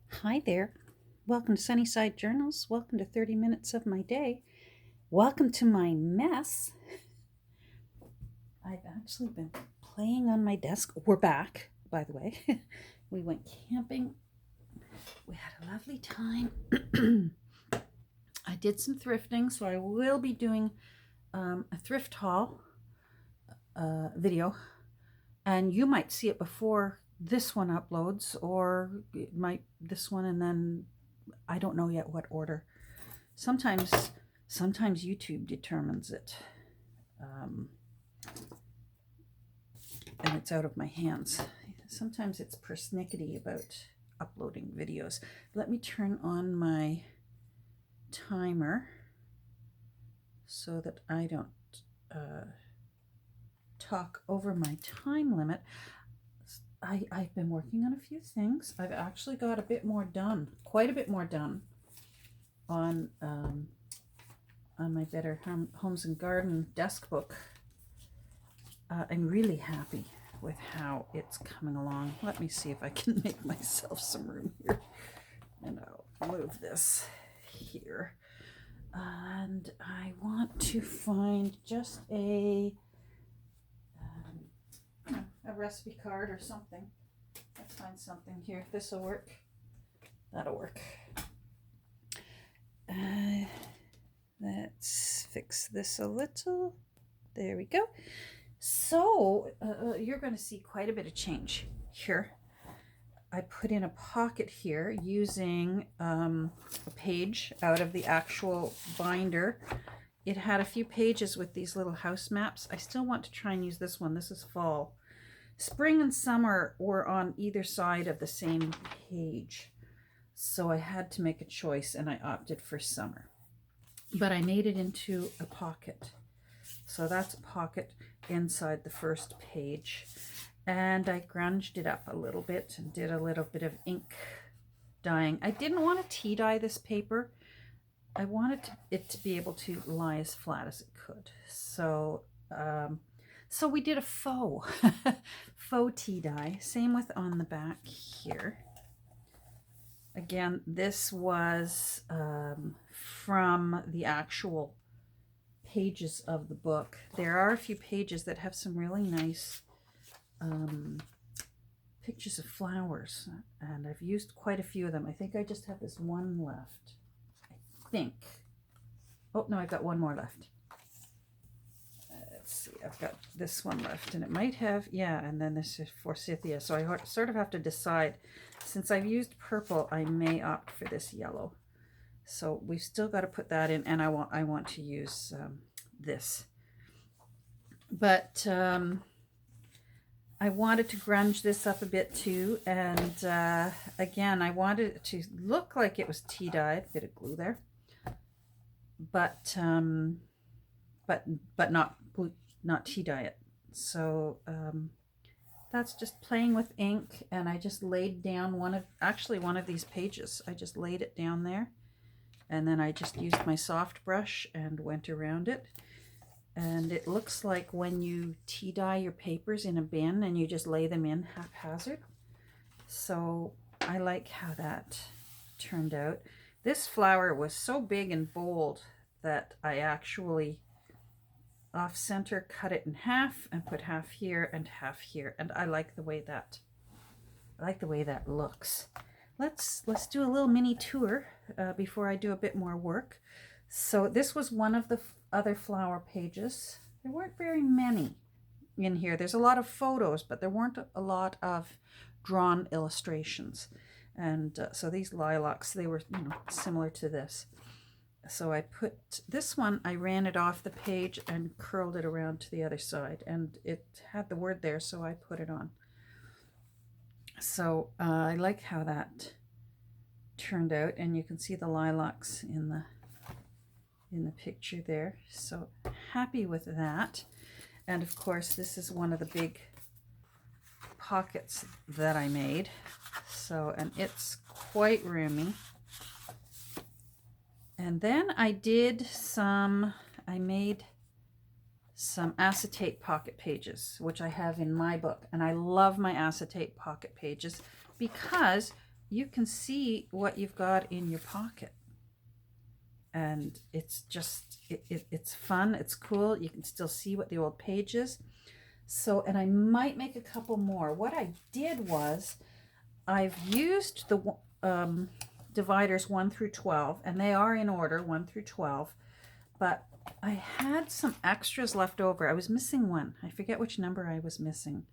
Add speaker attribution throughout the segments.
Speaker 1: Hi there. Welcome to Sunnyside Journals. Welcome to 30 minutes of my day. Welcome to my mess. I've actually been playing on my desk. We're back, by the way. We went camping. We had a lovely time. I did some thrifting, so I will be doing a thrift haul video. And you might see it before this one uploads, or it might this one and then I don't know yet what order. Sometimes YouTube determines it, and it's out of my hands. Sometimes it's persnickety about uploading videos. Let me turn on my timer so that I don't talk over my time limit. I've been working on a few things. I've actually got a bit more done, quite a bit more done on my Better Homes and Garden desk book. I'm really happy with how it's coming along. Let me see if I can make myself some room here. And I'll move this here. And I want to find just a recipe card or something. Let's find something here. This'll work. That'll work. Let's fix this a little. There we go. So you're going to see quite a bit of change here. I put in a pocket here using a page out of the actual binder. It had a few pages with these little house maps. I still want to try and use this one. This is fall. Spring and summer were on either side of the same page. So I had to make a choice and I opted for summer. But I made it into a pocket. So that's a pocket inside the first page. And I grunged it up a little bit and did a little bit of ink dyeing. I didn't want to tea dye this paper. I wanted it to be able to lie as flat as it could. So we did a faux tea dye. Same with on the back here. Again, this was from the actual pages of the book. There are a few pages that have some really nice pictures of flowers, and I've used quite a few of them. I think I just have this one left. I think. Oh, no, I've got one more left. Let's see, I've got this one left, and it might have, yeah, and then this is forsythia. So I sort of have to decide. Since I've used purple, I may opt for this yellow. So we've still got to put that in, and I want to use this. But I wanted to grunge this up a bit too, and again, I wanted it to look like it was tea dyed. Bit of glue there, but not tea dye it. So that's just playing with ink, and I just laid down one of these pages. I just laid it down there, and then I just used my soft brush and went around it. And it looks like when you tea dye your papers in a bin and you just lay them in haphazard. So I like how that turned out. This flower was so big and bold that I actually off center cut it in half and put half here and half here. And I like the way that looks. Let's do a little mini tour before I do a bit more work. So this was one of the other flower pages. There weren't very many in here. There's a lot of photos, but there weren't a lot of drawn illustrations. And so these lilacs, they were similar to this. So I put this one, I ran it off the page and curled it around to the other side. And it had the word there, so I put it on. So I like how that turned out. And you can see the lilacs in the picture there. So happy with that. And of course, this is one of the big pockets that I made. So, and it's quite roomy. And then I made some acetate pocket pages, which I have in my book. And I love my acetate pocket pages because you can see what you've got in your pocket. And it's just, it's fun, it's cool. You can still see what the old page is. So, and I might make a couple more. What I did was, I've used the dividers 1 through 12, and they are in order, 1 through 12, but I had some extras left over. I was missing one. I forget which number I was missing.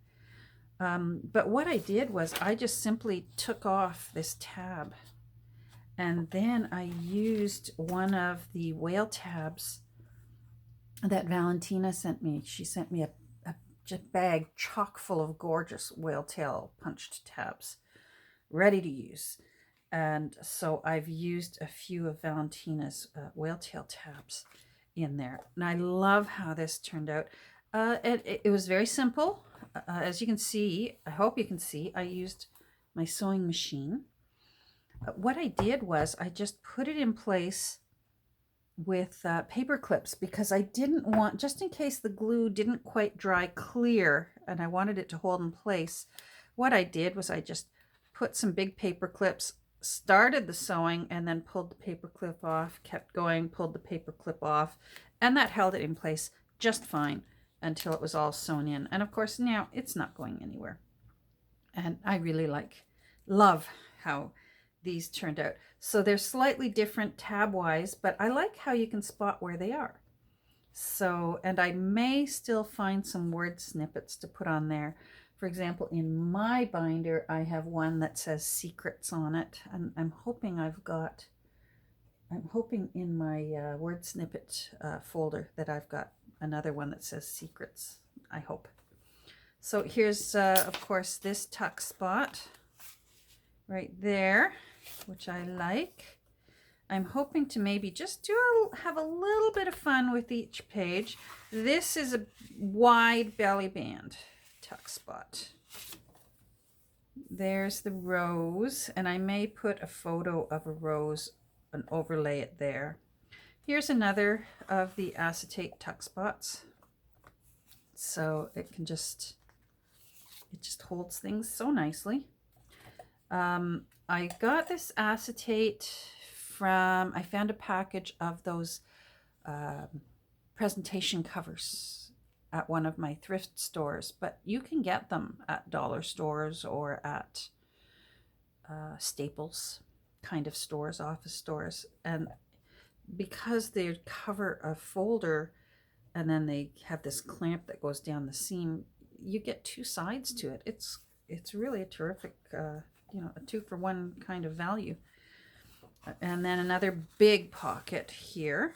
Speaker 1: But what I did was I just simply took off this tab, and then I used one of the whale tabs that Valentina sent me. She sent me a bag chock full of gorgeous whale tail punched tabs ready to use. And so I've used a few of Valentina's whale tail tabs in there. And I love how this turned out. It was very simple. As you can see, I hope you can see, I used my sewing machine. What I did was I just put it in place with paper clips, because I didn't want, just in case the glue didn't quite dry clear and I wanted it to hold in place, what I did was I just put some big paper clips, started the sewing, and then pulled the paper clip off, kept going, pulled the paper clip off, and that held it in place just fine until it was all sewn in. And of course now it's not going anywhere. And I really love how these turned out. So they're slightly different tab-wise, but I like how you can spot where they are. So, and I may still find some word snippets to put on there. For example, in my binder, I have one that says secrets on it, and I'm hoping in my word snippet folder that I've got another one that says secrets, I hope. So here's, of course, this tuck spot right there, which I like. I'm hoping to maybe just have a little bit of fun with each page. This is a wide belly band tuck spot. There's the rose, and I may put a photo of a rose and overlay it there. Here's another of the acetate tuck spots. So it just holds things so nicely. I got this acetate I found a package of those presentation covers at one of my thrift stores, but you can get them at dollar stores or at Staples kind of stores, office stores. And because they cover a folder and then they have this clamp that goes down the seam, you get two sides to it. It's really a terrific, a 2-for-1 kind of value. And then another big pocket here,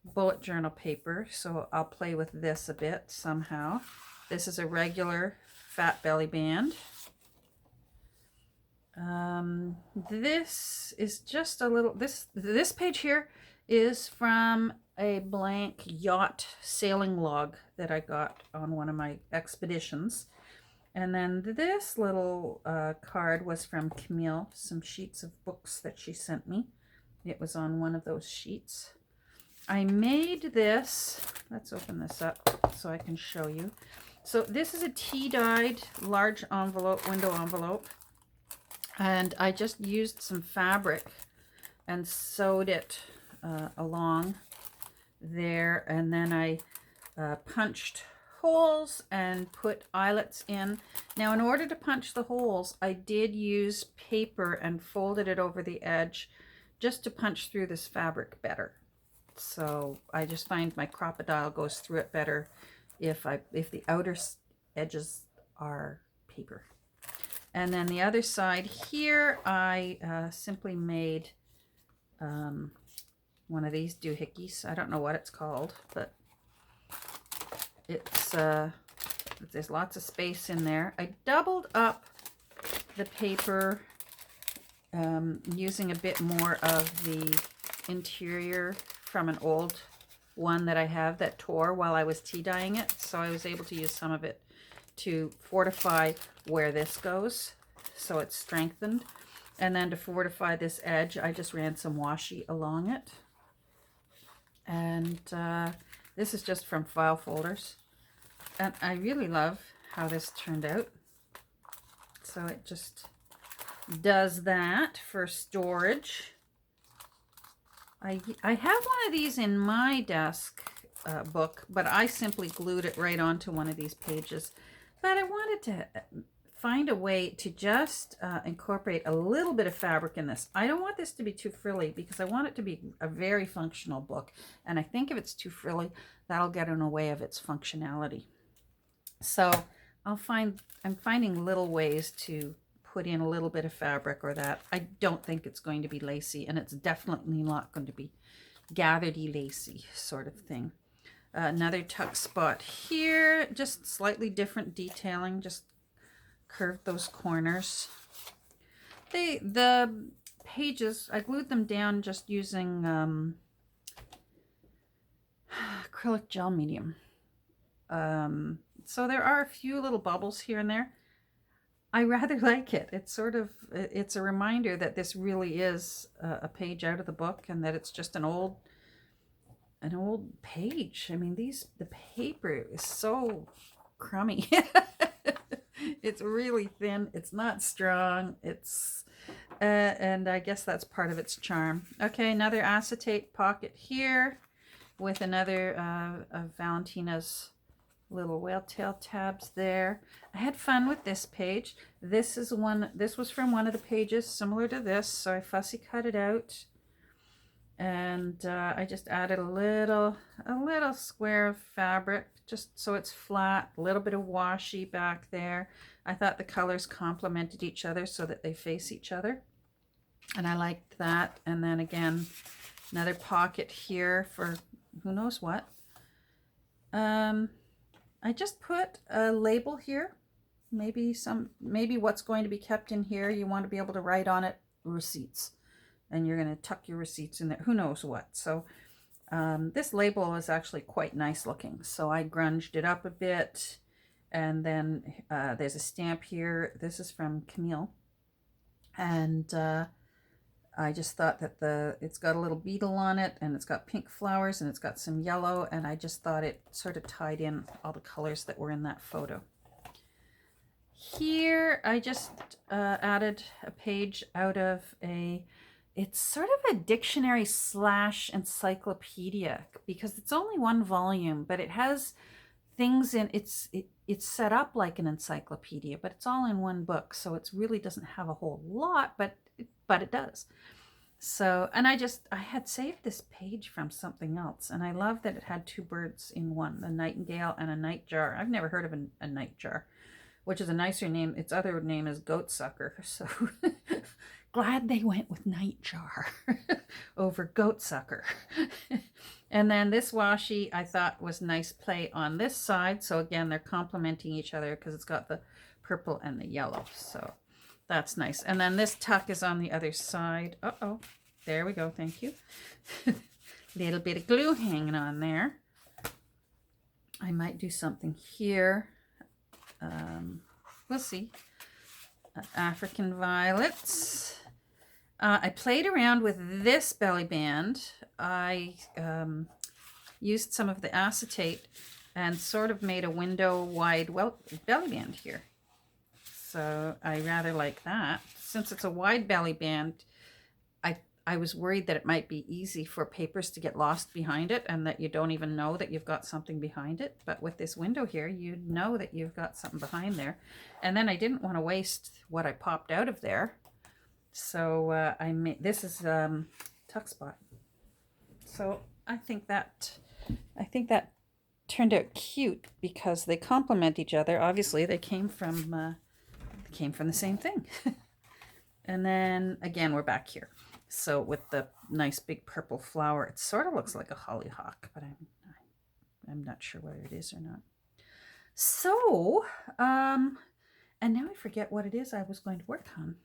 Speaker 1: bullet journal paper. So I'll play with this a bit somehow. This is a regular fat belly band. This is just a little, this page here is from a blank yacht sailing log that I got on one of my expeditions. And then this little card was from Camille, some sheets of books that she sent me. It was on one of those sheets. I made this, let's open this up so I can show you. So this is a tea-dyed large envelope, window envelope. And I just used some fabric and sewed it along there. And then I punched holes and put eyelets in. Now, in order to punch the holes, I did use paper and folded it over the edge just to punch through this fabric better. So I just find my crocodile goes through it better if the outer edges are paper. And then the other side here, I simply made one of these doohickeys. I don't know what it's called, but it's there's lots of space in there. I doubled up the paper using a bit more of the interior from an old one that I have that tore while I was tea dyeing it. So I was able to use some of it to fortify where this goes, so it's strengthened. And then to fortify this edge, I just ran some washi along it. And this is just from file folders. And I really love how this turned out. So it just does that for storage. I have one of these in my desk book, but I simply glued it right onto one of these pages. But I wanted to find a way to just incorporate a little bit of fabric in this. I don't want this to be too frilly because I want it to be a very functional book. And I think if it's too frilly, that'll get in the way of its functionality. So I'm finding little ways to put in a little bit of fabric or that. I don't think it's going to be lacy, and it's definitely not going to be gathered-y lacy sort of thing. Another tuck spot here, just slightly different detailing, just curved those corners. The pages, I glued them down just using acrylic gel medium. So there are a few little bubbles here and there. I rather like it. It's sort of, it's a reminder that this really is a page out of the book and that it's just an old page. I mean, the paper is so crummy. It's really thin. It's not strong. It's, and I guess that's part of its charm. Okay, another acetate pocket here with another of Valentina's little whale tail tabs there. I had fun with this page. This was from one of the pages similar to this, so I fussy cut it out. And I just added a little square of fabric just so it's flat, a little bit of washi back there. I thought the colors complemented each other so that they face each other. And I liked that. And then again, another pocket here for who knows what. I just put a label here. Maybe what's going to be kept in here. You want to be able to write on it receipts. And you're going to tuck your receipts in there. Who knows what. So this label is actually quite nice looking. So I grunged it up a bit. And then there's a stamp here. This is from Camille. And I just thought that it's got a little beetle on it, and it's got pink flowers, and it's got some yellow, and I just thought it sort of tied in all the colors that were in that photo. Here, I just added a page out of it's sort of a dictionary / encyclopedia, because it's only one volume, but it has things in it's set up like an encyclopedia, but it's all in one book, so it really doesn't have a whole lot, but it does. So, and I had saved this page from something else, and I love that it had two birds in one, a nightingale and a nightjar. I've never heard of a nightjar, which is a nicer name. Its other name is goatsucker, so glad they went with nightjar over goatsucker. And then this washi I thought was nice play on this side. So again, they're complementing each other because it's got the purple and the yellow. So that's nice. And then this tuck is on the other side. Uh-oh, there we go. Thank you. Little bit of glue hanging on there. I might do something here. We'll see. African violets. I played around with this belly band. I used some of the acetate and sort of made a window wide belly band here. So I rather like that. Since it's a wide belly band, I was worried that it might be easy for papers to get lost behind it and that you don't even know that you've got something behind it. But with this window here, you know that you've got something behind there. And then I didn't want to waste what I popped out of there. So this is tuck spot. So I think that turned out cute because they complement each other. Obviously, they came from the same thing. And then again, we're back here. So with the nice big purple flower, it sort of looks like a hollyhock, but I'm not sure whether it is or not. So, and now I forget what it is I was going to work on.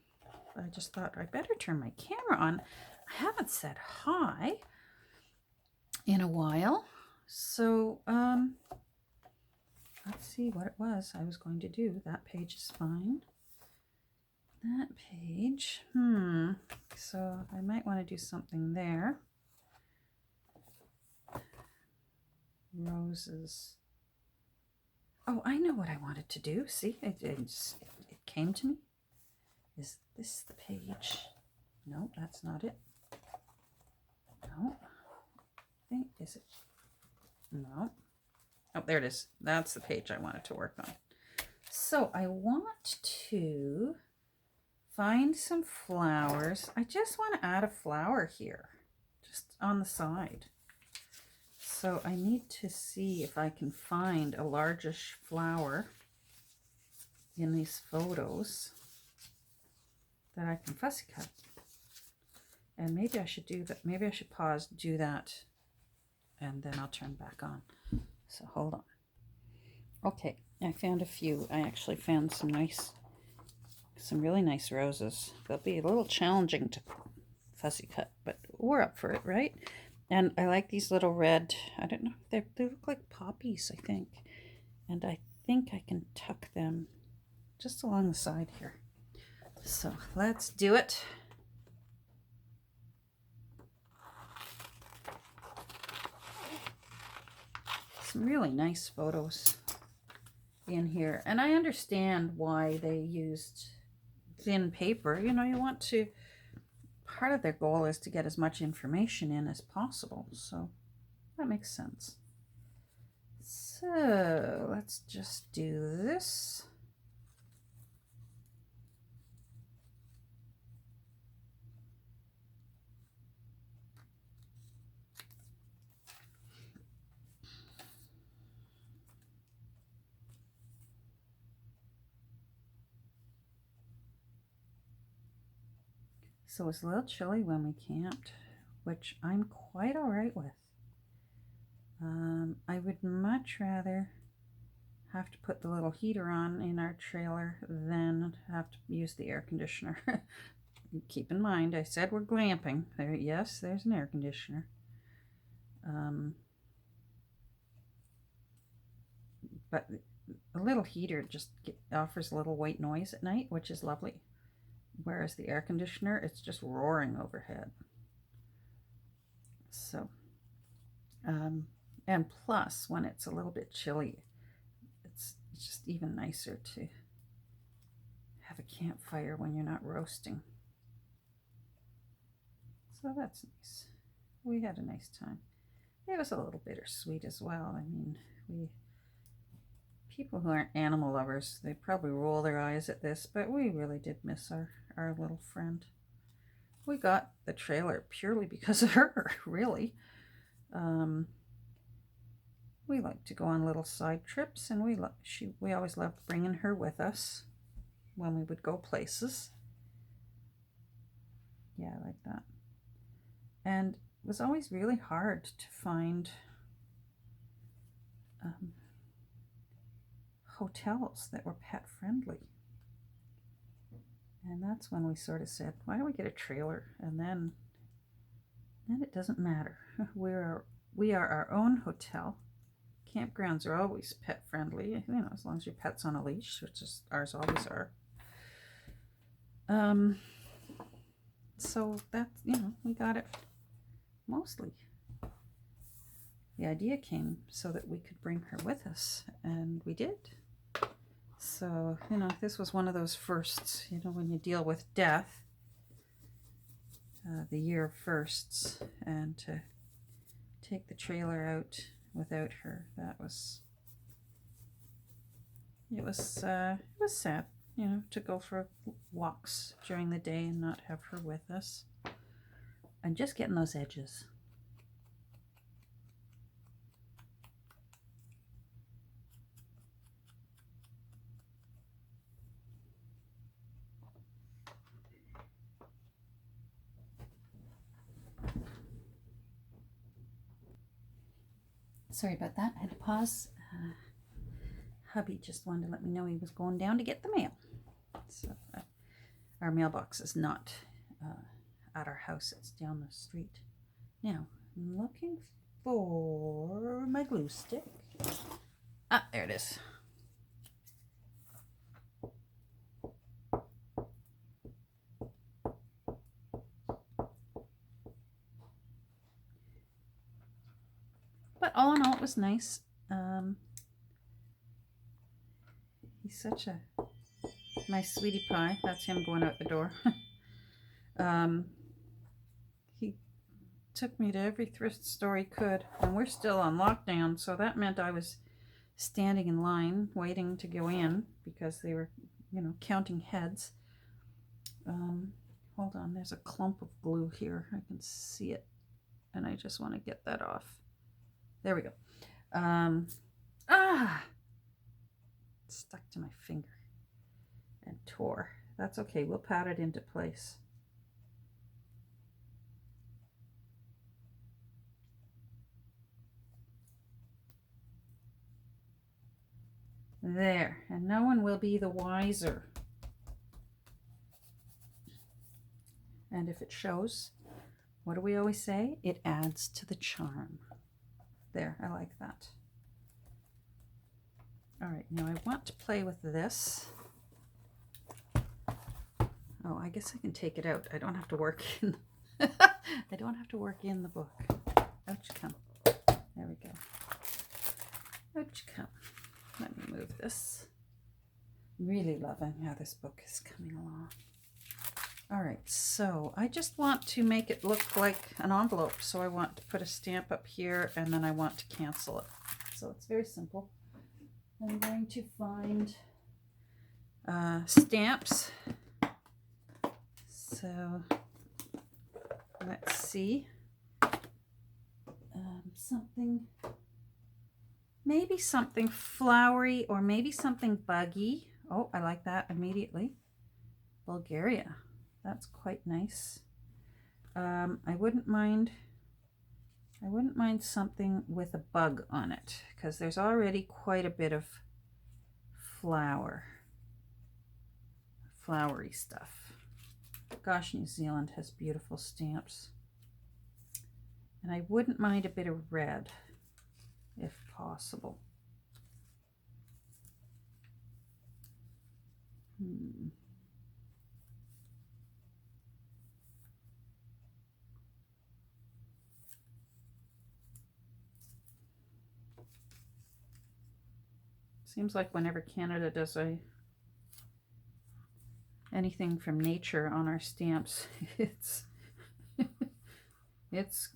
Speaker 1: I just thought I better turn my camera on. I haven't said hi in a while. So, let's see what it was I was going to do. That page is fine. That page, so I might want to do something there. Roses. Oh, I know what I wanted to do. See, it came to me. this the page? No, that's not it. No. I think, is it? No. Oh, there it is. That's the page I wanted to work on. So I want to find some flowers. I just want to add a flower here, just on the side. So I need to see if I can find a largish flower in these photos that I can fussy cut. And maybe I should do that. Maybe I should pause, do that, and then I'll turn back on. So hold on. Okay, I found a few. I actually found some really nice roses. They'll be a little challenging to fussy cut, but we're up for it, right? And I like these little red, I don't know, they look like poppies, I think. And I think I can tuck them just along the side here. So let's do it. Some really nice photos in here. And I understand why they used thin paper. You know, you want to, part of their goal is to get as much information in as possible. So that makes sense. So let's just do this. So it's a little chilly when we camped, which I'm quite all right with. I would much rather have to put the little heater on in our trailer than have to use the air conditioner. Keep in mind, I said we're glamping. There, yes, there's an air conditioner. But a little heater just offers a little white noise at night, which is lovely. Whereas the air conditioner, it's just roaring overhead. So, and plus, when it's a little bit chilly, it's just even nicer to have a campfire when you're not roasting. So that's nice. We had a nice time. It was a little bittersweet as well. I mean, people who aren't animal lovers, they probably roll their eyes at this, but we really did miss our little friend. We got the trailer purely because of her, really. We like to go on little side trips, and we always loved bringing her with us when we would go places. Yeah, I like that. And it was always really hard to find hotels that were pet friendly. And that's when we sort of said, why don't we get a trailer? And then it doesn't matter. We are our own hotel. Campgrounds are always pet friendly, you know, as long as your pet's on a leash, which is ours always are. So that, you know, we got it mostly. The idea came so that we could bring her with us, and we did. So, you know, this was one of those firsts, you know, when you deal with death, the year of firsts, and to take the trailer out without her, it was sad, you know, to go for walks during the day and not have her with us. And just getting those edges. Sorry about that. I had to pause. Hubby just wanted to let me know he was going down to get the mail. So our mailbox is not at our house. It's down the street. Now, I'm looking for my glue stick. Ah, there it is. But all in all, it was nice. He's such a my sweetie pie, that's him going out the door. He took me to every thrift store he could, and we're still on lockdown, so that meant I was standing in line waiting to go in because they were, you know, counting heads. Hold on, there's a clump of glue here. I can see it, and I just want to get that off. There we go. It stuck to my finger and tore. That's okay, we'll pat it into place. There, and no one will be the wiser. And if it shows, what do we always say? It adds to the charm. There, I like that. All right, now I want to play with this. Oh, I guess I can take it out. I don't have to work in. I don't have to work in the book. Out you come. There we go. Out you come. Let me move this. I'm really loving how this book is coming along. All right, so I just want to make it look like an envelope. So I want to put a stamp up here, and then I want to cancel it. So it's very simple. I'm going to find stamps. So let's see. Something, maybe something flowery or maybe something buggy. Oh, I like that immediately. Bulgaria. That's quite nice. I wouldn't mind something with a bug on it because there's already quite a bit of flowery stuff. Gosh, New Zealand has beautiful stamps. And I wouldn't mind a bit of red if possible. Seems like whenever Canada does anything from nature on our stamps,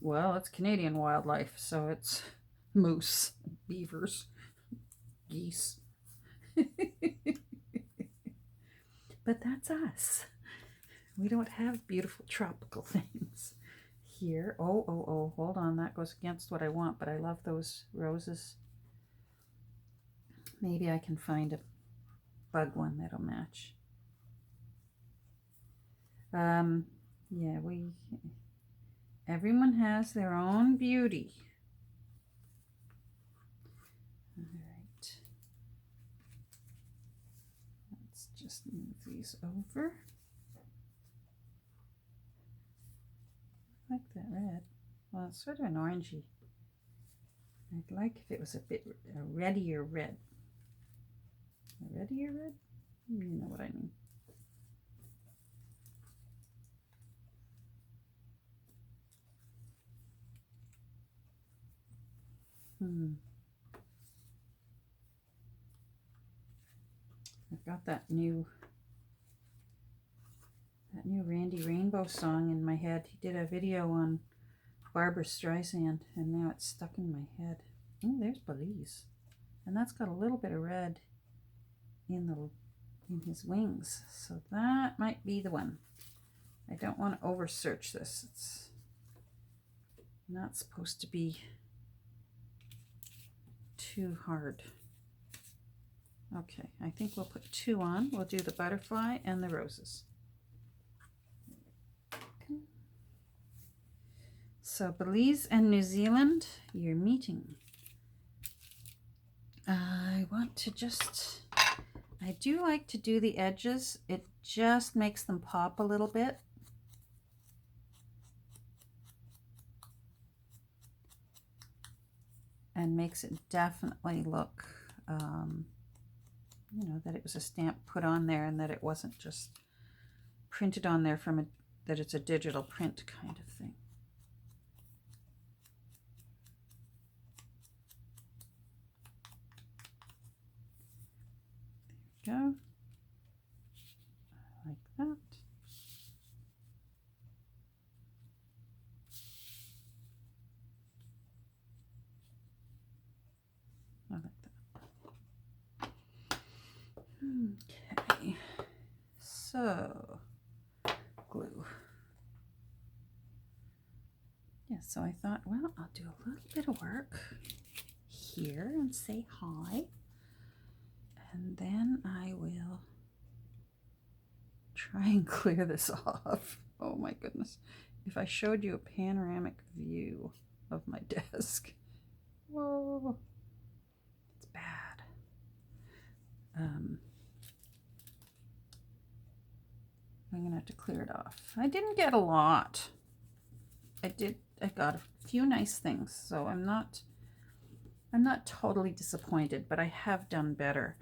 Speaker 1: well, it's Canadian wildlife, so it's moose, beavers, geese. But that's us. We don't have beautiful tropical things here. Oh, hold on. That goes against what I want, but I love those roses. Maybe I can find a bug one that'll match. Yeah, everyone has their own beauty. All right. Let's just move these over. I like that red. Well, it's sort of an orangey. I'd like if it was a bit reddier red. A reddier red? You know what I mean. I've got that new Randy Rainbow song in my head. He did a video on Barbra Streisand, and now it's stuck in my head. Oh, there's Belize, and that's got a little bit of red in his wings, so that might be the one. I don't want to over search this. It's not supposed to be too hard. Okay, I think we'll put 2 on. We'll do the butterfly and the roses. Okay. So Belize and New Zealand, you're meeting. I want to I do like to do the edges. It just makes them pop a little bit. And makes it definitely look, you know, that it was a stamp put on there and that it wasn't just printed on there that it's a digital print kind of thing. There we go. Okay, so glue. Yeah, so I thought, well, I'll do a little bit of work here and say hi. And then I will try and clear this off. Oh my goodness. If I showed you a panoramic view of my desk. Whoa. It's bad. I'm going to have to clear it off. I didn't get a lot. I got a few nice things, so I'm not totally disappointed, but I have done better.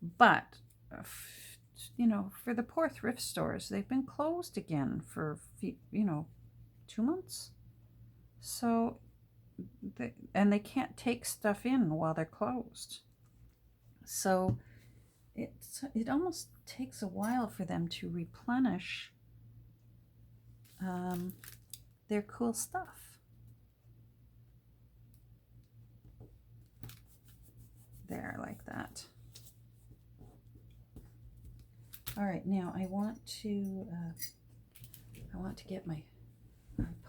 Speaker 1: But you know, for the poor thrift stores, they've been closed again for 2 months. So they can't take stuff in while they're closed. So it almost takes a while for them to replenish their cool stuff. There, like that. All right, now I want to get my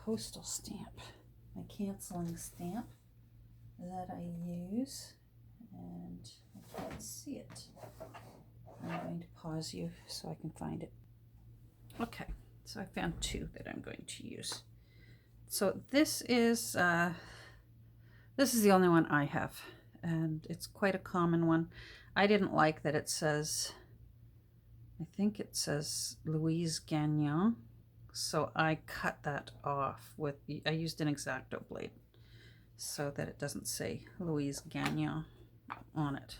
Speaker 1: postal stamp, my canceling stamp that I use, and I can't see it. I'm going to pause you so I can find it. Okay, so I found 2 that I'm going to use. So this is the only one I have, and it's quite a common one. I didn't like that it says, I think it says Louise Gagnon, so I cut that off I used an X-Acto blade so that it doesn't say Louise Gagnon on it.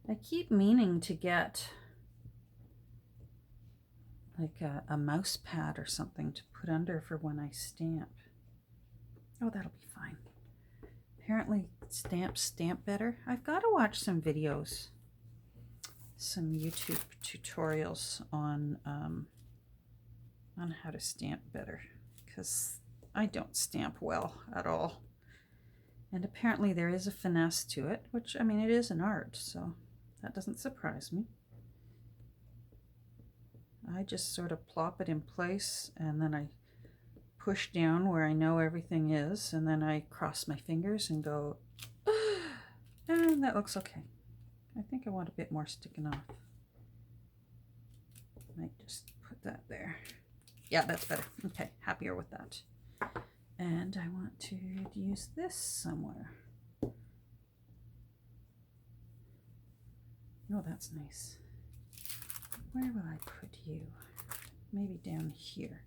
Speaker 1: I keep meaning to get like a mouse pad or something to put under for when I stamp. Oh, that'll be fine. Apparently stamp better. I've got to watch some videos, some YouTube tutorials on how to stamp better, because I don't stamp well at all. And apparently there is a finesse to it, which, I mean, it is an art, so that doesn't surprise me. I just sort of plop it in place, and then I push down where I know everything is, and then I cross my fingers and go, and that looks okay. I think I want a bit more sticking off. Might just put that there. Yeah, that's better. Okay, happier with that. And I want to use this somewhere. Oh, that's nice. Where will I put you? Maybe down here.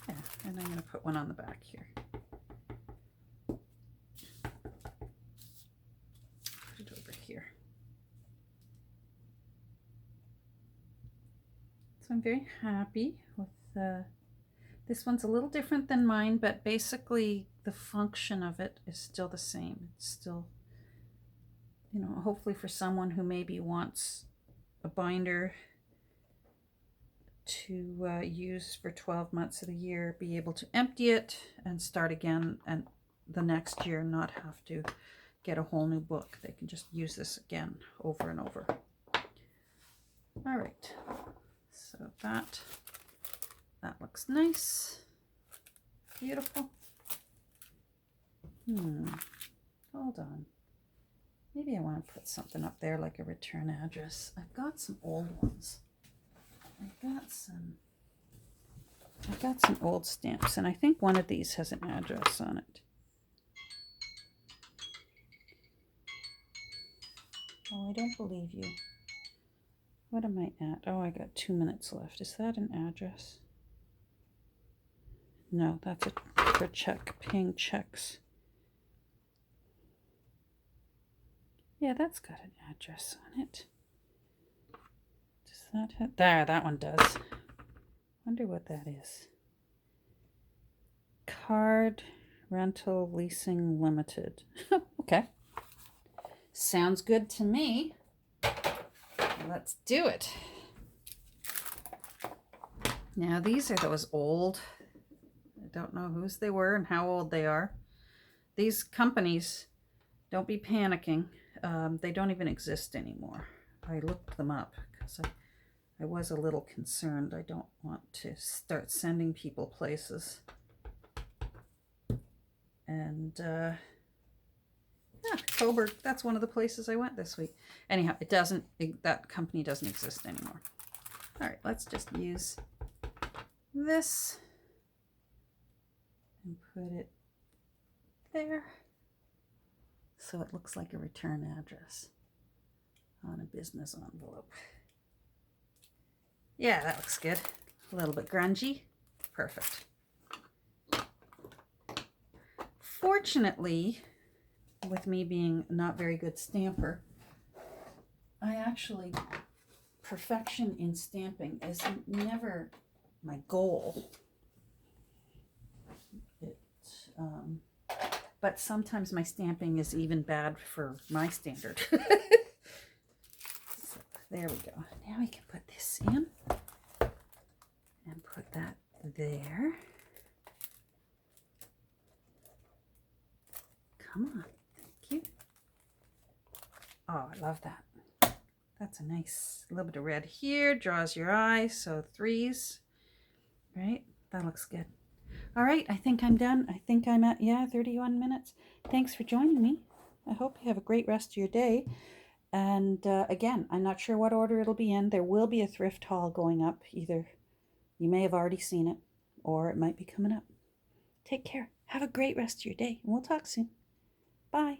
Speaker 1: Yeah, and I'm going to put one on the back here. Put it over here. So I'm very happy with this one's a little different than mine, but basically the function of it is still the same. It's still, you know, hopefully for someone who maybe wants a binder to use for 12 months of the year, be able to empty it and start again, and the next year not have to get a whole new book. They can just use this again over and over. All right, so that looks nice. Beautiful. Hold on. Maybe I want to put something up there like a return address. I've got some old ones. I've got some old stamps, and I think one of these has an address on it. Oh, I don't believe you. What am I at? Oh, I got 2 minutes left. Is that an address? No, that's for paying checks. Yeah, that's got an address on it. Does that have... There, that one does. Wonder what that is. Card Rental Leasing Limited. Okay. Sounds good to me. Let's do it. Now these are those old, I don't know whose they were and how old they are. These companies, don't be panicking. They don't even exist anymore. I looked them up because I was a little concerned. I don't want to start sending people places. And yeah, Coburg, that's one of the places I went this week. Anyhow, that company doesn't exist anymore. All right, let's just use this and put it there so it looks like a return address on a business envelope. Yeah, that looks good. A little bit grungy. Perfect. Fortunately, with me being not very good stamper, perfection in stamping is never my goal. But sometimes my stamping is even bad for my standard. So, there we go. Now we can put this in and put that there. Come on. Thank you. Oh, I love that. That's a nice little bit of red here. Draws your eye. So 3s. Right? That looks good. All right, I think I'm done. I think I'm at, 31 minutes. Thanks for joining me. I hope you have a great rest of your day. And again, I'm not sure what order it'll be in. There will be a thrift haul going up. Either you may have already seen it or it might be coming up. Take care. Have a great rest of your day. And we'll talk soon. Bye.